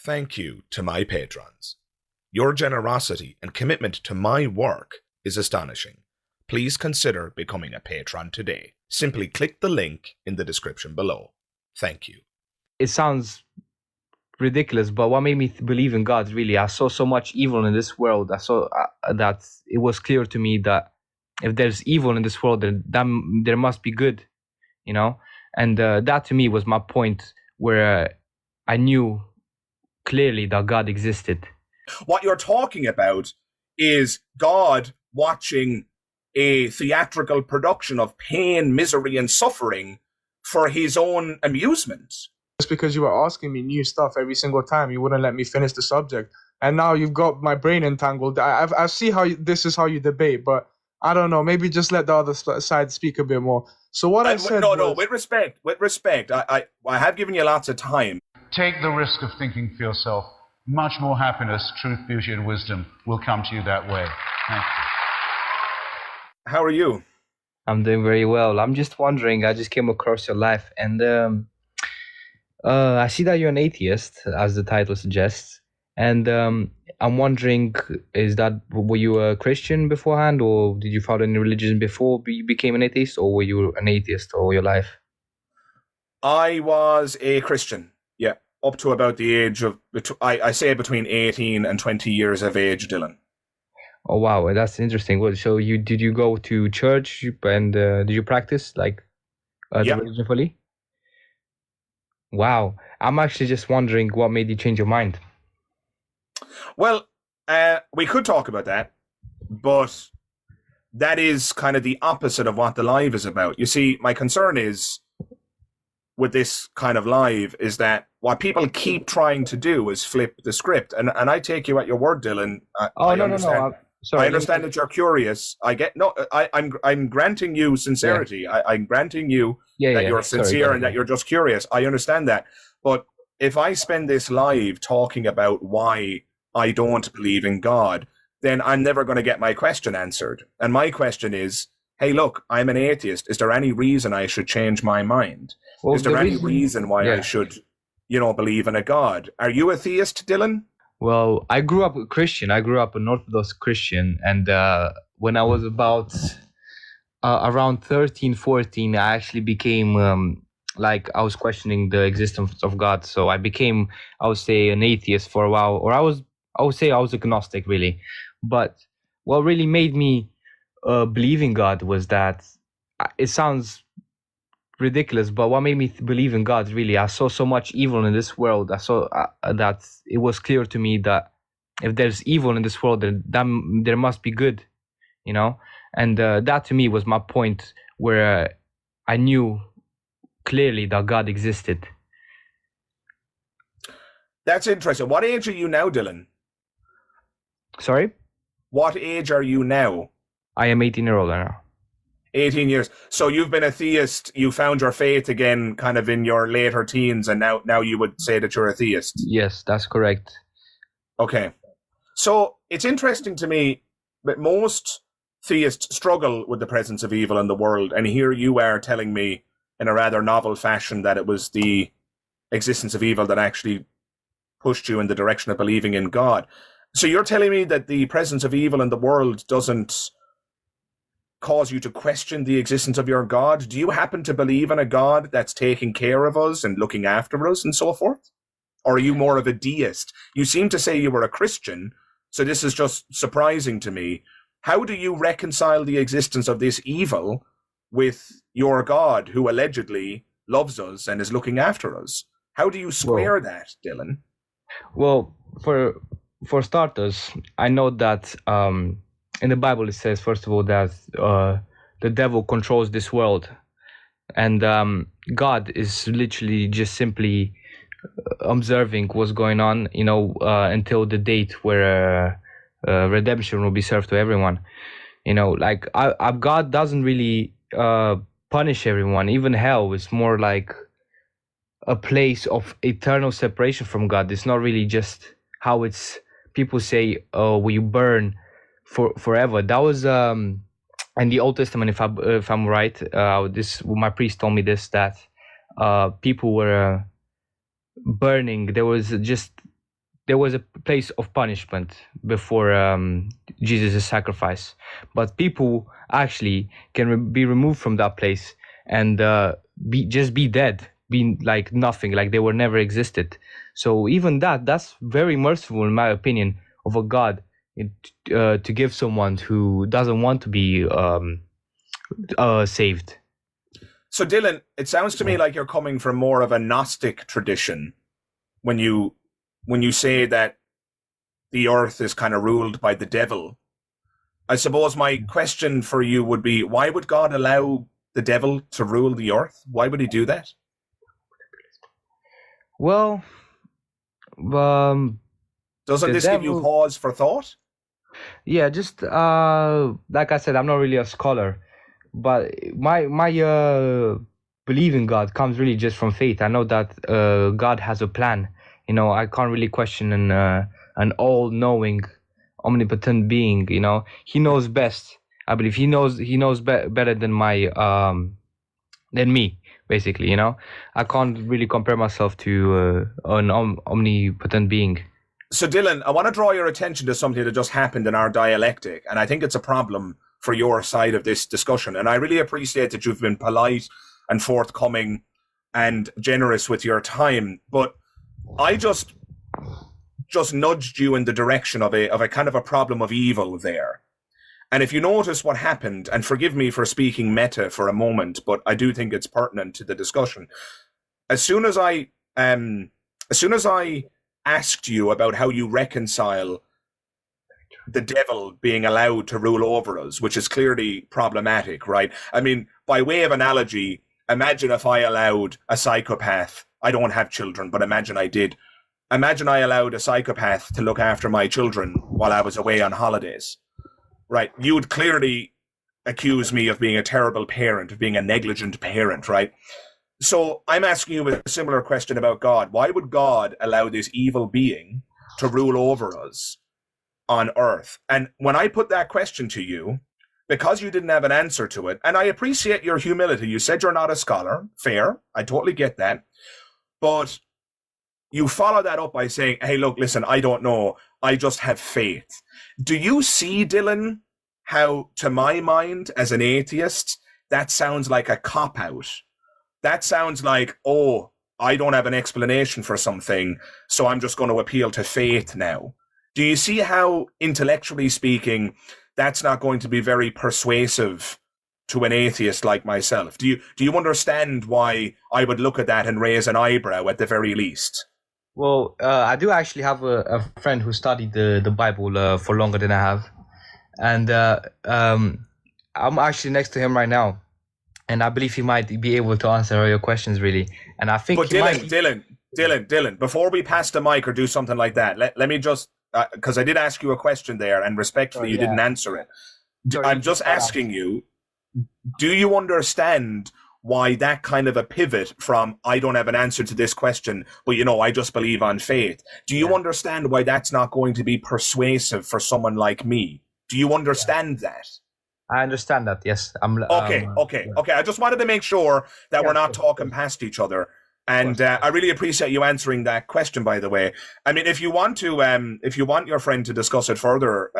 Thank you to my patrons. Your generosity and commitment to my work is astonishing. Please consider becoming a patron today. Simply click the link in the description below. Thank you. It sounds ridiculous, but what made me believe in God, really, I saw so much evil in this world. I saw that it was clear to me that if there's evil in this world, then there must be good, you know? And that to me was my point where I knew clearly that God existed. What you're talking about is God watching a theatrical production of pain, misery, and suffering for his own amusement. Just because you were asking me new stuff every single time, you wouldn't let me finish the subject. And now you've got my brain entangled. I see how this is how you debate, but I don't know. Maybe just let the other side speak a bit more. So what I said No, with respect. I have given you lots of time. Take the risk of thinking for yourself. Much more happiness, truth, beauty, and wisdom will come to you that way. Thank you. How are you? I'm doing very well. I'm just wondering, I just came across your life, and I see that you're an atheist, as the title suggests. And I'm wondering, were you a Christian beforehand, or did you follow any religion before you became an atheist, or were you an atheist all your life? I was a Christian, yeah, up to about the age of, I say between 18 and 20 years of age, Dylan. Oh, wow, that's interesting. Well, so did you go to church, and did you practice the religion fully? Wow, I'm actually just wondering what made you change your mind. Well, we could talk about that, but that is kind of the opposite of what the live is about. You see, my concern is with this kind of live is that what people keep trying to do is flip the script. And I take you at your word, Dylan. No. Sorry, I understand that you're curious. I'm granting you sincerity. Yeah. I'm granting you that you're sincere and that you're just curious. I understand that. But if I spend this live talking about why I don't believe in God, then I'm never going to get my question answered. And my question is, hey, look, I'm an atheist. Is there any reason I should change my mind? Well, is there any reason why I should, believe in a God? Are you a theist, Dylan? Well, I grew up a Christian. I grew up an Orthodox Christian. And when I was about around 13, 14, I actually became I was questioning the existence of God. So I became, I would say, an atheist for a while. Or I would say I was agnostic, really. But what really made me believe in God was that it sounds ridiculous, but what made me believe in God, really, I saw so much evil in this world. I saw that it was clear to me that if there's evil in this world, then there must be good, you know? And that to me was my point where I knew clearly that God existed. That's interesting. What age are you now, Dylan? Sorry? What age are you now? I am 18-year-old now. 18 years. So you've been a theist, you found your faith again kind of in your later teens, and now you would say that you're a theist. Yes, that's correct. Okay. So it's interesting to me that most theists struggle with the presence of evil in the world, and here you are telling me in a rather novel fashion that it was the existence of evil that actually pushed you in the direction of believing in God. So you're telling me that the presence of evil in the world doesn't cause you to question the existence of your God? Do you happen to believe in a God that's taking care of us and looking after us and so forth? Or are you more of a deist? You seem to say you were a Christian, so this is just surprising to me. How do you reconcile the existence of this evil with your God who allegedly loves us and is looking after us? How do you square that, Dylan? Well, for starters, I know that in the Bible, it says, first of all, that the devil controls this world. And God is literally just simply observing what's going on, until the date where redemption will be served to everyone. God doesn't really punish everyone. Even hell is more like a place of eternal separation from God. It's not really just how it's, people say, will you burn forever. That was in the Old Testament, if I'm right. My priest told me this, that people were burning. There was just there was a place of punishment before Jesus' sacrifice, but people actually can be removed from that place and be dead, be like nothing, like they were never existed. So even that's very merciful, in my opinion, of a God to give someone who doesn't want to be saved. So Dylan, it sounds to me like you're coming from more of a Gnostic tradition when you say that the earth is kind of ruled by the devil. I suppose my question for you would be, why would God allow the devil to rule the earth? Why would he do that? Well, doesn't this give you pause for thought? Yeah, just like I said, I'm not really a scholar, but my belief in God comes really just from faith. I know that God has a plan. You know, I can't really question an all-knowing, omnipotent being. You know, He knows best. I believe He knows better than than me. Basically, you know, I can't really compare myself to an omnipotent being. So Dylan, I want to draw your attention to something that just happened in our dialectic, and I think it's a problem for your side of this discussion. And I really appreciate that you've been polite and forthcoming and generous with your time. But I just nudged you in the direction of a kind of a problem of evil there. And if you notice what happened, and forgive me for speaking meta for a moment, but I do think it's pertinent to the discussion. As soon as I asked you about how you reconcile the devil being allowed to rule over us, which is clearly problematic, right? I mean, by way of analogy, imagine if I allowed a psychopath, I don't have children, but imagine I did. Imagine I allowed a psychopath to look after my children while I was away on holidays. Right, you would clearly accuse me of being a terrible parent, of being a negligent parent, right? So I'm asking you a similar question about God. Why would God allow this evil being to rule over us on earth? And when I put that question to you, because you didn't have an answer to it, and I appreciate your humility, you said you're not a scholar, fair, I totally get that, but you follow that up by saying, hey, look, listen, I don't know, I just have faith. Do you see, Dylan, how, to my mind, as an atheist, that sounds like a cop-out? That sounds like, oh, I don't have an explanation for something, so I'm just going to appeal to faith now. Do you see how, intellectually speaking, that's not going to be very persuasive to an atheist like myself? Do you understand why I would look at that and raise an eyebrow at the very least? Well, I do actually have a friend who studied the Bible for longer than I have. And I'm actually next to him right now. And I believe he might be able to answer all your questions, really. And I think but Dylan, before we pass the mic or do something like that, let me just, because I did ask you a question there, and respectfully, you didn't answer it. I'm just asking you, do you understand why that kind of a pivot from I don't have an answer to this question, but I just believe on faith? Do you understand why that's not going to be persuasive for someone like me? Do you understand that? I understand that, yes. Okay. I just wanted to make sure that we're not talking past each other. And I really appreciate you answering that question, by the way. I mean, if you want your friend to discuss it further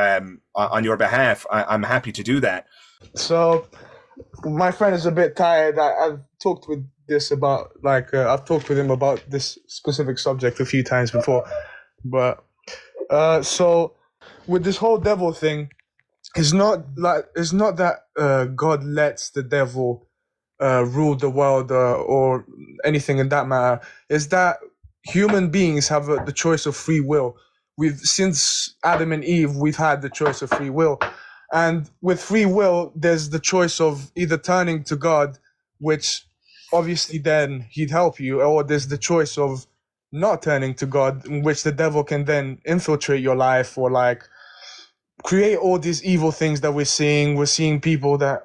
on your behalf, I'm happy to do that. So my friend is a bit tired. I've talked with I've talked with him about this specific subject a few times before. But so with this whole devil thing, it's not that God lets the devil rule the world or anything in that matter. Is that human beings have the choice of free will. Since Adam and Eve, we've had the choice of free will. And with free will, there's the choice of either turning to God, which obviously then he'd help you, or there's the choice of not turning to God, in which the devil can then infiltrate your life or create all these evil things that we're seeing. We're seeing people that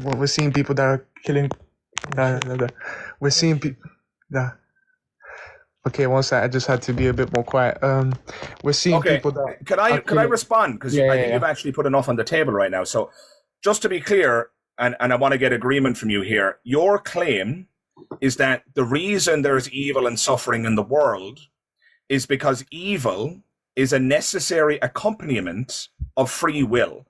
are killing. We're seeing people. Okay, one sec. I just had to be a bit more quiet. We're seeing people that. Can I respond? Because I think you've actually put enough on the table right now. So, just to be clear, and I want to get agreement from you here. Your claim is that the reason there's evil and suffering in the world is because evil is a necessary accompaniment of free will.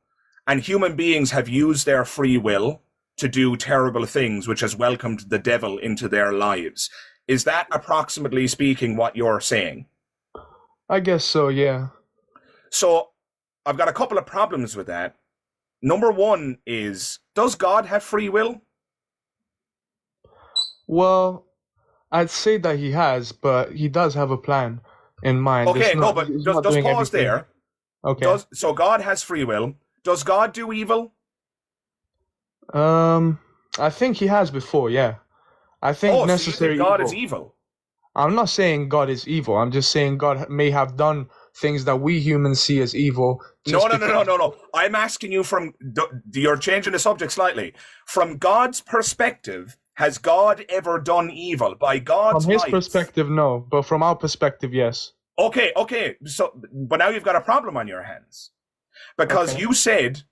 And human beings have used their free will to do terrible things, which has welcomed the devil into their lives. Is that approximately speaking what you're saying? I guess so, yeah. So I've got a couple of problems with that. Number one is, does God have free will? Well, I'd say that he has, but he does have a plan in mind. Okay, It's but he's just not doing pause everything. there. Okay. So God has free will. Does God do evil? I think he has before, yeah. I think Oh, so you necessary think God evil. is evil? I'm not saying God is evil. I'm just saying God may have done things that we humans see as evil. No. I'm asking you you're changing the subject slightly. From God's perspective, has God ever done evil? By God's From his lights? perspective, no. But from our perspective, yes. Okay. So, but now you've got a problem on your hands. Because Okay. you said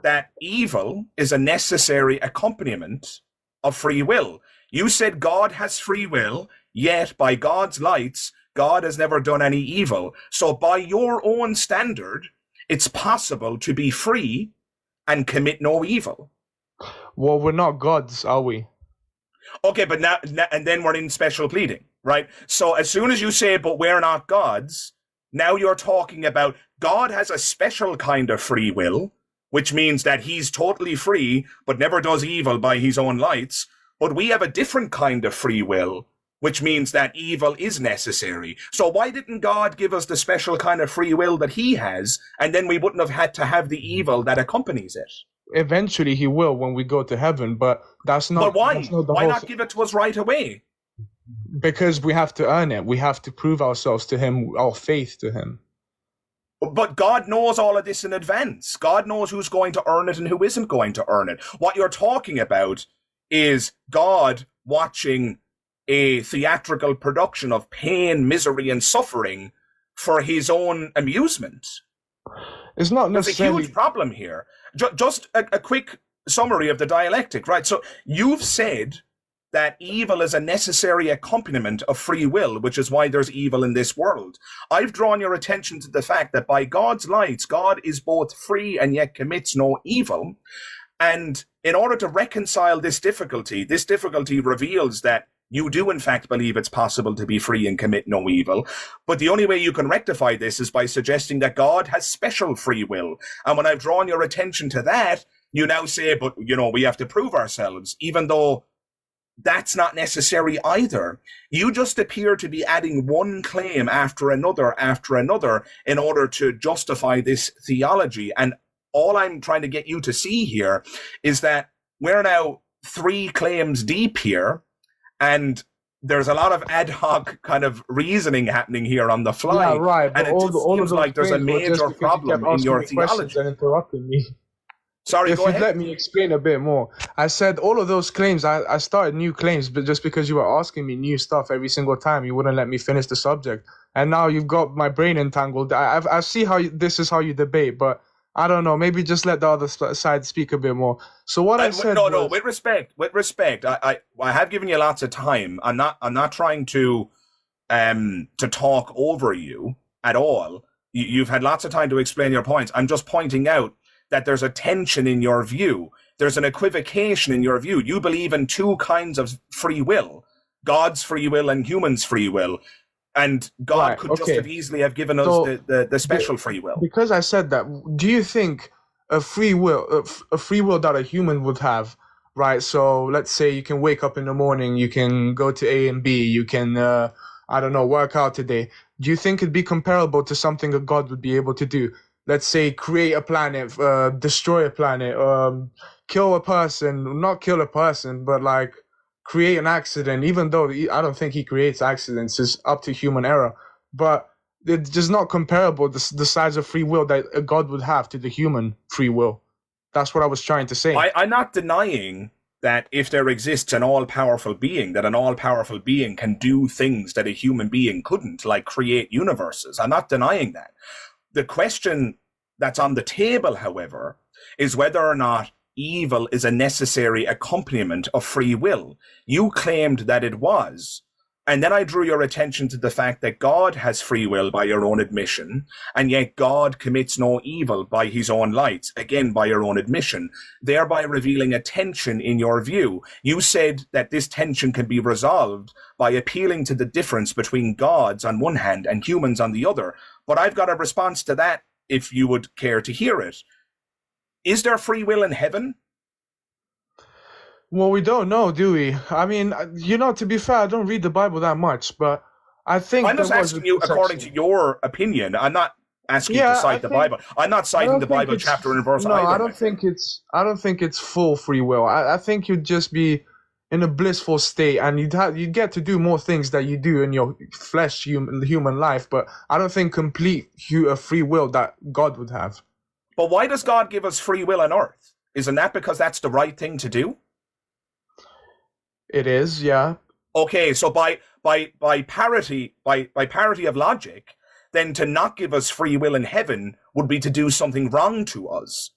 that evil is a necessary accompaniment of free will. You said God has free will, yet by God's lights, God has never done any evil. So by your own standard, it's possible to be free and commit no evil. Well, we're not gods, are we? Okay, but now and then we're in special pleading, right? So as soon as you say, but we're not gods, now you're talking about God has a special kind of free will, which means that he's totally free, but never does evil by his own lights. But we have a different kind of free will, which means that evil is necessary. So why didn't God give us the special kind of free will that he has, and then we wouldn't have had to have the evil that accompanies it? Eventually he will when we go to heaven, but that's not. But why? That's not the Why whole not give it to us right away? Because we have to earn it. We have to prove ourselves to him, our faith to him. But God knows all of this in advance. God knows who's going to earn it and who isn't going to earn it. What you're talking about is God watching a theatrical production of pain, misery, and suffering for his own amusement. It's not There's a necessarily. huge problem here. Just a quick summary of the dialectic, right? So you've said that evil is a necessary accompaniment of free will, which is why there's evil in this world. I've drawn your attention to the fact that by God's lights, God is both free and yet commits no evil. And in order to reconcile this difficulty reveals that you do in fact believe it's possible to be free and commit no evil. But the only way you can rectify this is by suggesting that God has special free will. And when I've drawn your attention to that, you now say, but, we have to prove ourselves, even though that's not necessary either. You just appear to be adding one claim after another in order to justify this theology. And all I'm trying to get you to see here is that we're now 3 claims deep here, and there's a lot of ad hoc kind of reasoning happening here on the fly. Yeah, right. But And it seems like there's a major problem in your theology. And interrupting me. Sorry, If go you'd ahead. let me explain a bit more. I said all of those claims, I started new claims, but just because you were asking me new stuff every single time, you wouldn't let me finish the subject. And now you've got my brain entangled. I see how this is how you debate, but I don't know. Maybe just let the other side speak a bit more. So what I said No, with respect. I have given you lots of time. I'm not trying to talk over you at all. You've had lots of time to explain your points. I'm just pointing out that there's a tension in your view. There's an equivocation in your view. You believe in 2 kinds of free will, God's free will and human's free will. And God could just as easily have given us the special free will. Because I said that, do you think a free will that a human would have, right? So let's say you can wake up in the morning, you can go to A and B, you can, work out today. Do you think it'd be comparable to something a God would be able to do? Let's say create a planet, destroy a planet, kill a person, not kill a person, but like create an accident, even though I don't think he creates accidents, it's up to human error. But it's just not comparable, the size of free will that a God would have to the human free will. That's what I was trying to say. I'm not denying that if there exists an all-powerful being, that an all-powerful being can do things that a human being couldn't, like create universes. I'm not denying that. The question that's on the table, however, is whether or not evil is a necessary accompaniment of free will. You claimed that it was, And then I drew your attention to the fact that God has free will by your own admission, and yet God commits no evil by his own light, again by your own admission, thereby revealing a tension in your view. You said that this tension can be resolved by appealing to the difference between gods on one hand and humans on the other. But I've got a response to that if you would care to hear it. Is there free will in heaven? Well, we don't know, do we? I mean, to be fair, I don't read the Bible that much, but I think I'm just asking you according to your opinion. I'm not asking you to cite the Bible. I'm not citing the Bible chapter and verse. No, either, I don't think it's full free will. I think you'd just be in a blissful state, and you'd get to do more things that you do in your human life. But I don't think complete free will that God would have. But why does God give us free will on earth? Isn't that because that's the right thing to do? It is, yeah. Okay, so by parity of logic, then to not give us free will in heaven would be to do something wrong to us,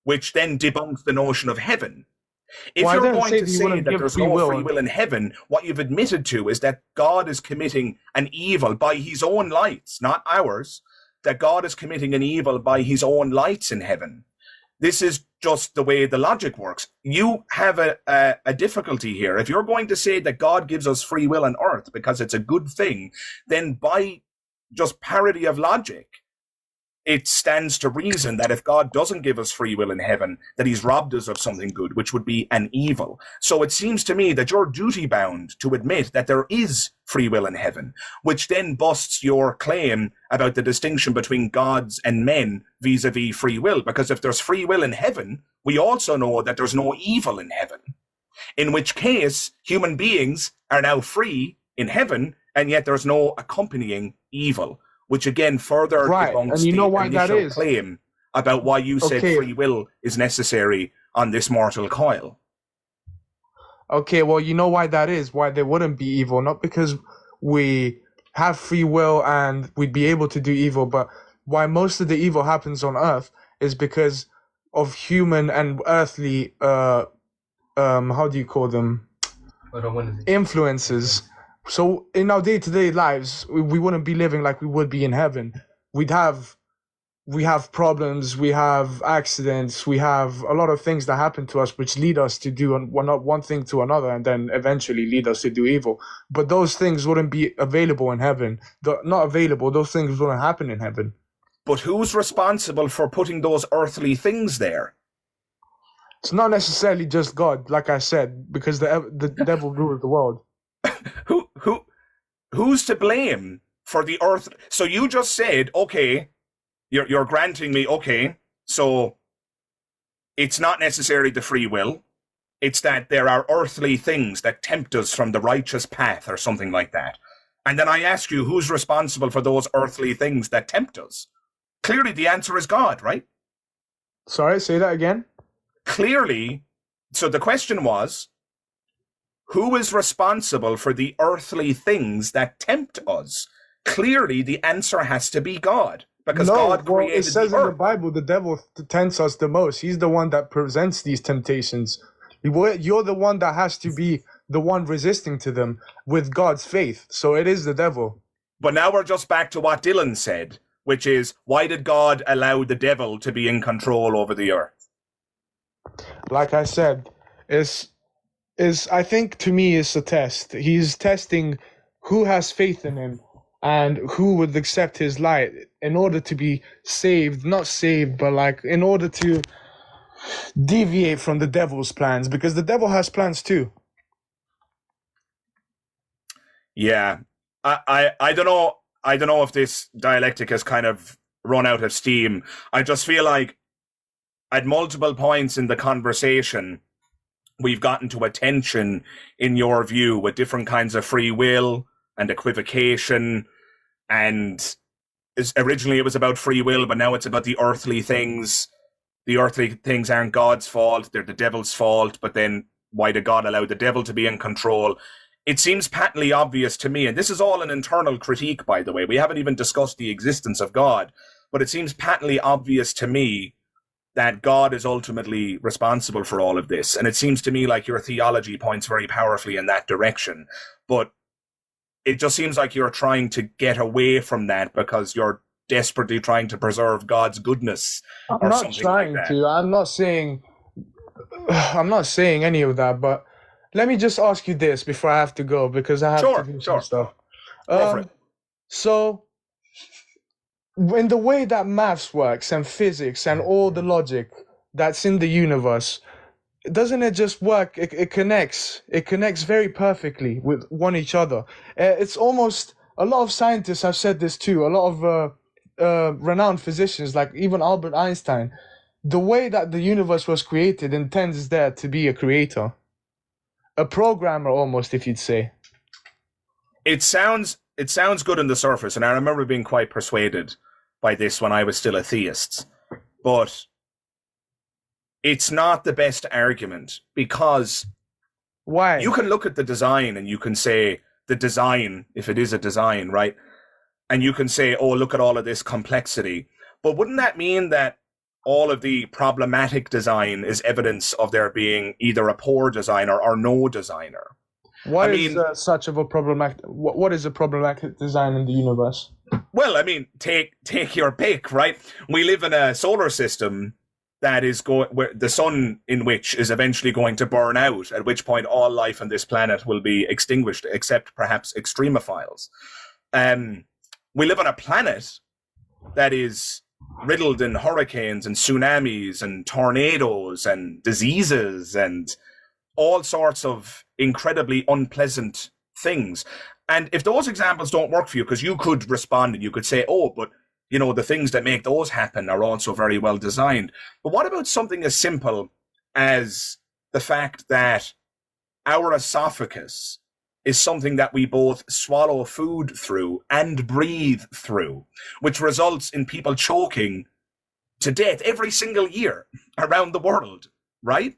which then debunks the notion of heaven. If you're going to say that there's no free will in heaven, what you've admitted to is that God is committing an evil by his own lights, not ours, that God is committing an evil by his own lights in heaven. This is just the way the logic works. You have a difficulty here. If you're going to say that God gives us free will on earth because it's a good thing, then by just parity of logic, it stands to reason that if God doesn't give us free will in heaven, that he's robbed us of something good, which would be an evil. So it seems to me that you're duty bound to admit that there is free will in heaven, which then busts your claim about the distinction between gods and men vis-a-vis free will. Because if there's free will in heaven, we also know that there's no evil in heaven, in which case human beings are now free in heaven, and yet there's no accompanying evil, which again further debunks the initial claim about why you said free will is necessary on this mortal coil. Okay, well, you know why that is, why there wouldn't be evil, not because we have free will and we'd be able to do evil, but why most of the evil happens on earth is because of human and earthly, how do you call them? Influences. So in our day-to-day lives, we wouldn't be living like we would be in heaven. We have problems, we have accidents, we have a lot of things that happen to us which lead us to do one thing to another, and then eventually lead us to do evil. But those things wouldn't be available in heaven. Those things wouldn't happen in heaven. But who's responsible for putting those earthly things there? It's not necessarily just God, like I said, because the devil ruled the world. Who's to blame for the earth? So you just said, okay, you're granting me, okay, so it's not necessarily the free will. It's that there are earthly things that tempt us from the righteous path or something like that. And then I ask you, who's responsible for those earthly things that tempt us? Clearly the answer is God, right? Sorry, say that again. Clearly, so the question was, who is responsible for the earthly things that tempt us? Clearly, the answer has to be God, because God created it says the earth. In the Bible, the devil tempts us the most. He's the one that presents these temptations. You're the one that has to be the one resisting to them with God's faith. So it is the devil. But now we're just back to what Dylan said, which is, why did God allow the devil to be in control over the earth? Like I said, I think to me it's a test. He's testing who has faith in him and who would accept his light in order to be saved, not saved, but like in order to deviate from the devil's plans, because the devil has plans too. Yeah, I don't know. I don't know if this dialectic has kind of run out of steam. I just feel like at multiple points in the conversation, we've gotten to a tension in your view with different kinds of free will and equivocation. And originally it was about free will, but now it's about the earthly things. The earthly things aren't God's fault, they're the devil's fault. But then why did God allow the devil to be in control? It seems patently obvious to me, and this is all an internal critique, by the way. We haven't even discussed the existence of God, but it seems patently obvious to me that God is ultimately responsible for all of this. And it seems to me like your theology points very powerfully in that direction. But it just seems like you're trying to get away from that because you're desperately trying to preserve God's goodness I'm or not something trying like that. to. I'm not saying any of that, but let me just ask you this before I have to go, because I have to do some stuff. Go for it. So, in the way that maths works and physics and all the logic that's in the universe, doesn't it just work? It connects. It connects very perfectly with one each other. It's almost, a lot of scientists have said this too. A lot of renowned physicians, like even Albert Einstein, the way that the universe was created intends there to be a creator, a programmer almost, if you'd say. It sounds good on the surface, and I remember being quite persuaded by this when I was still a theist. But it's not the best argument, because Why? you can look at the design and you can say the design, if it is a design, right? And you can say, oh, look at all of this complexity. But wouldn't that mean that all of the problematic design is evidence of there being either a poor designer or no designer? What is such of a problematic? What is a problematic design in the universe? Well, I mean, take your pick, right? We live in a solar system that is where the sun in which is eventually going to burn out, at which point all life on this planet will be extinguished, except perhaps extremophiles. We live on a planet that is riddled in hurricanes and tsunamis and tornadoes and diseases and all sorts of incredibly unpleasant things. And if those examples don't work for you, because you could respond and you could say, oh, but you know, the things that make those happen are also very well designed. But what about something as simple as the fact that our esophagus is something that we both swallow food through and breathe through, which results in people choking to death every single year around the world, right?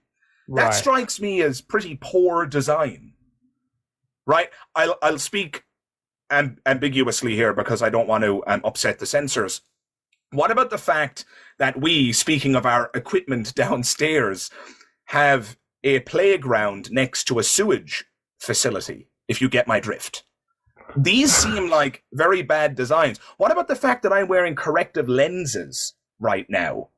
That strikes me as pretty poor design, right? I'll speak ambiguously here because I don't want to upset the censors. What about the fact that we, speaking of our equipment downstairs, have a playground next to a sewage facility, if you get my drift? These seem like very bad designs. What about the fact that I'm wearing corrective lenses right now?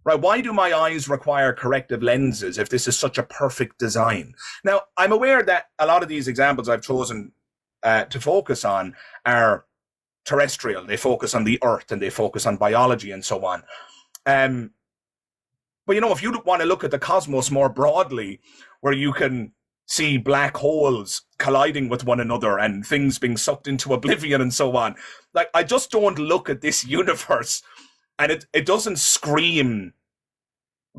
Right, why do my eyes require corrective lenses if this is such a perfect design? Now, I'm aware that a lot of these examples I've chosen to focus on are terrestrial. They focus on the earth and they focus on biology and so on. But, you know, if you want to look at the cosmos more broadly, where you can see black holes colliding with one another and things being sucked into oblivion and so on, like, I just don't look at this universe and it doesn't scream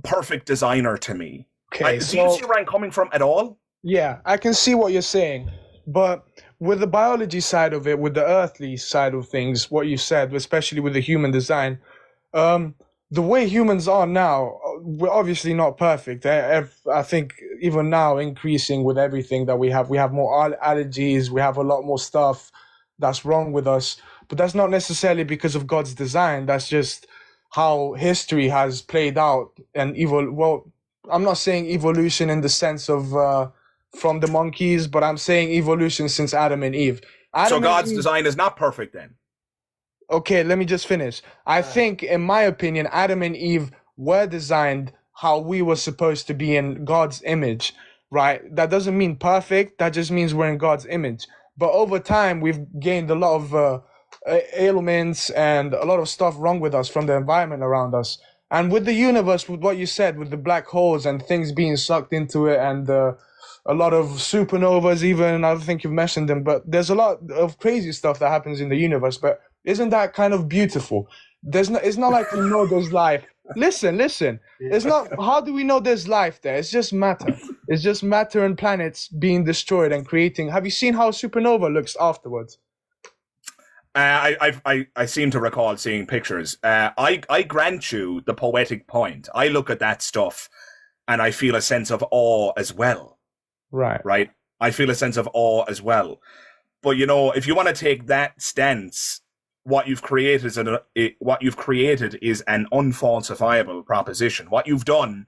perfect designer to me. Okay, do you see where I'm coming from at all? Yeah, I can see what you're saying. But with the biology side of it, with the earthly side of things, what you said, especially with the human design, the way humans are now, we're obviously not perfect. I think even now, increasing with everything that we have more allergies, we have a lot more stuff that's wrong with us. But that's not necessarily because of God's design. That's just how history has played out. And well, I'm not saying evolution in the sense of from the monkeys, but I'm saying evolution since Adam and Eve. So God's design is not perfect then? Okay, let me just finish. I think, in my opinion, Adam and Eve were designed how we were supposed to be in God's image, right? That doesn't mean perfect. That just means we're in God's image. But over time, we've gained a lot of ailments and a lot of stuff wrong with us from the environment around us. And with the universe, with what you said, with the black holes and things being sucked into it, and a lot of supernovas even, I don't think you've mentioned them, but there's a lot of crazy stuff that happens in the universe. But isn't that kind of beautiful? It's not like we know there's life. Listen. It's not, how do we know there's life there? It's just matter. It's just matter and planets being destroyed and creating. Have you seen how a supernova looks afterwards? I seem to recall seeing pictures. I grant you the poetic point. I look at that stuff and I feel a sense of awe as well. Right. I feel a sense of awe as well. But, you know, if you want to take that stance, what you've created is an unfalsifiable proposition. What you've done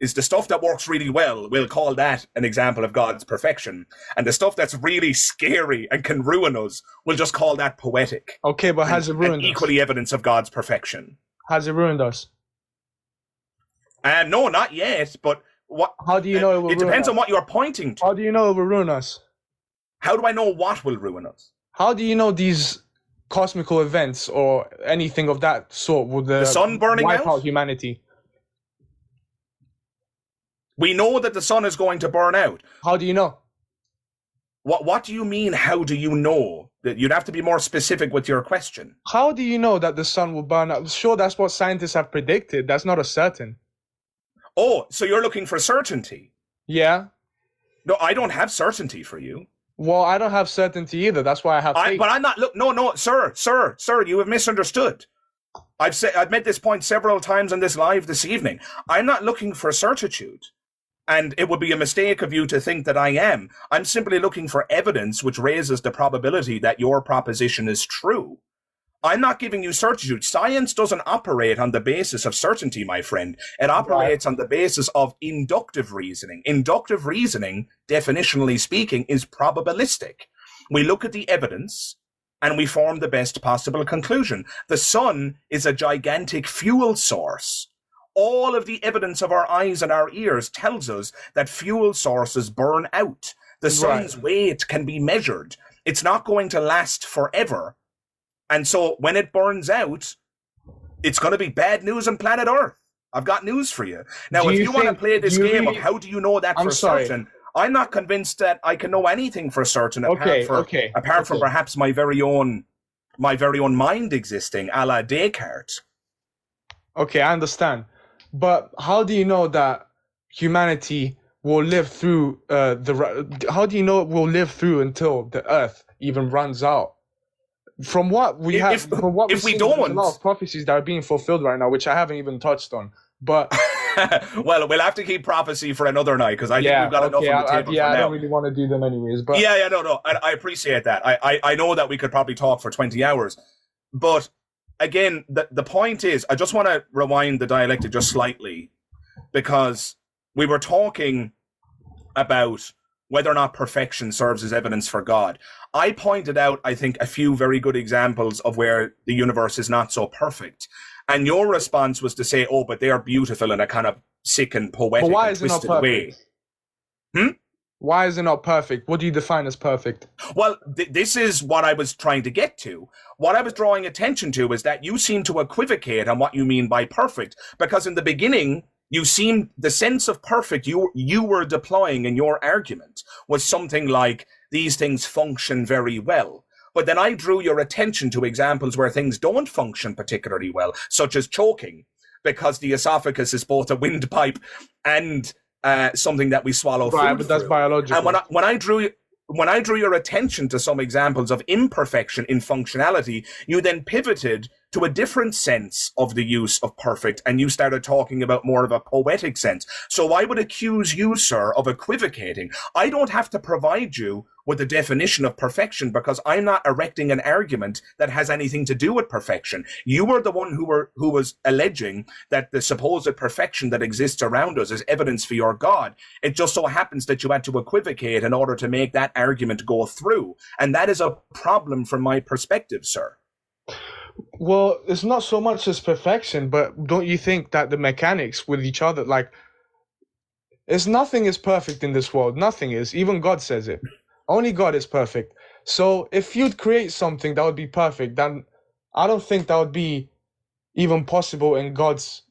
is the stuff that works really well, we'll call that an example of God's perfection. And the stuff that's really scary and can ruin us, we'll just call that poetic. Okay, but has it ruined us? Equally evidence of God's perfection. Has it ruined us? No, not yet, but what? How do you know it will ruin us? It depends on what you're pointing to. How do you know it will ruin us? How do I know what will ruin us? How do you know these cosmical events or anything of that sort would the sun burning wipe out out humanity? We know that the sun is going to burn out. How do you know? What do you mean, how do you know? You'd have to be more specific with your question. How do you know that the sun will burn out? Sure, that's what scientists have predicted. That's not a certain. Oh, so you're looking for certainty? Yeah. No, I don't have certainty for you. Well, I don't have certainty either. That's why I have faith. But I'm not, no, sir, you have misunderstood. I've made this point several times on this live this evening. I'm not looking for certitude. And it would be a mistake of you to think that I am. I'm simply looking for evidence which raises the probability that your proposition is true. I'm not giving you certitude. Science doesn't operate on the basis of certainty, my friend. It operates on the basis of inductive reasoning. Inductive reasoning, definitionally speaking, is probabilistic. We look at the evidence and we form the best possible conclusion. The sun is a gigantic fuel source. All of the evidence of our eyes and our ears tells us that fuel sources burn out. The sun's weight can be measured. It's not going to last forever. And so when it burns out, it's going to be bad news on planet Earth. I've got news for you. Now, if you want to play this game of how do you know that for certain, I'm not convinced that I can know anything for certain apart from perhaps my very own mind existing, a la Descartes. Okay, I understand. But how do you know that humanity will live through how do you know it will live through until the Earth even runs out? From what we have, there's a lot of prophecies that are being fulfilled right now, which I haven't even touched on. But well, we'll have to keep prophecy for another night because I think we've got enough on the table for now. I don't really want to do them anyways. But no, I appreciate that. I know that we could probably talk for 20 hours, but again, the point is, I just want to rewind the dialectic just slightly because we were talking about whether or not perfection serves as evidence for God. I pointed out, I think, a few very good examples of where the universe is not so perfect. And your response was to say, oh, but they are beautiful in a kind of sick and poetic and twisted way. Why is it not perfect? What do you define as perfect? Well, this is what I was trying to get to. What I was drawing attention to is that you seem to equivocate on what you mean by perfect, because in the beginning, the sense of perfect you were deploying in your argument was something like, these things function very well. But then I drew your attention to examples where things don't function particularly well, such as choking, because the esophagus is both a windpipe and something that we swallow food but that's through. biological. And when I drew your attention to some examples of imperfection in functionality, you then pivoted to a different sense of the use of perfect, and you started talking about more of a poetic sense. So I would accuse you, sir, of equivocating. I don't have to provide you with a definition of perfection because I'm not erecting an argument that has anything to do with perfection. You were the one who was alleging that the supposed perfection that exists around us is evidence for your God. It just so happens that you had to equivocate in order to make that argument go through. And that is a problem from my perspective, sir. Well, it's not so much as perfection, but don't you think that the mechanics with each other, nothing is perfect in this world. Nothing is. Even God says it. Only God is perfect. So if you'd create something that would be perfect, then I don't think that would be even possible in God's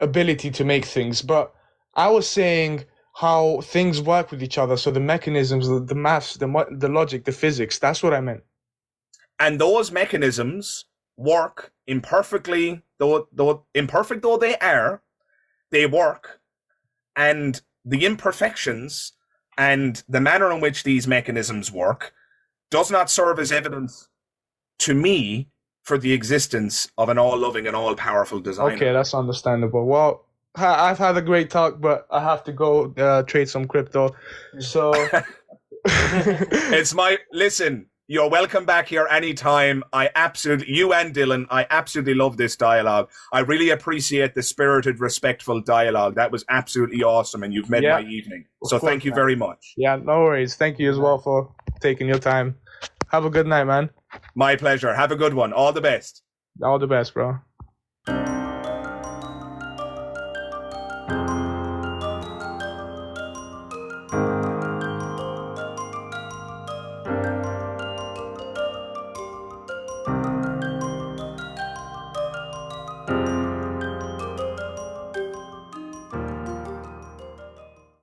ability to make things. But I was saying how things work with each other. So the mechanisms, the maths, the logic, the physics, that's what I meant. And those mechanisms work imperfectly, imperfect though they are, they work. And the imperfections and the manner in which these mechanisms work does not serve as evidence to me for the existence of an all-loving and all-powerful designer. Okay, that's understandable. Well, I've had a great talk, but I have to go trade some crypto. So listen, You're welcome back here anytime. You and Dylan, I absolutely love this dialogue. I really appreciate the spirited, respectful dialogue. That was absolutely awesome, and you've made my evening. So thank you very much. Yeah, no worries. Thank you as well for taking your time. Have a good night, man. My pleasure. Have a good one. All the best. All the best, bro.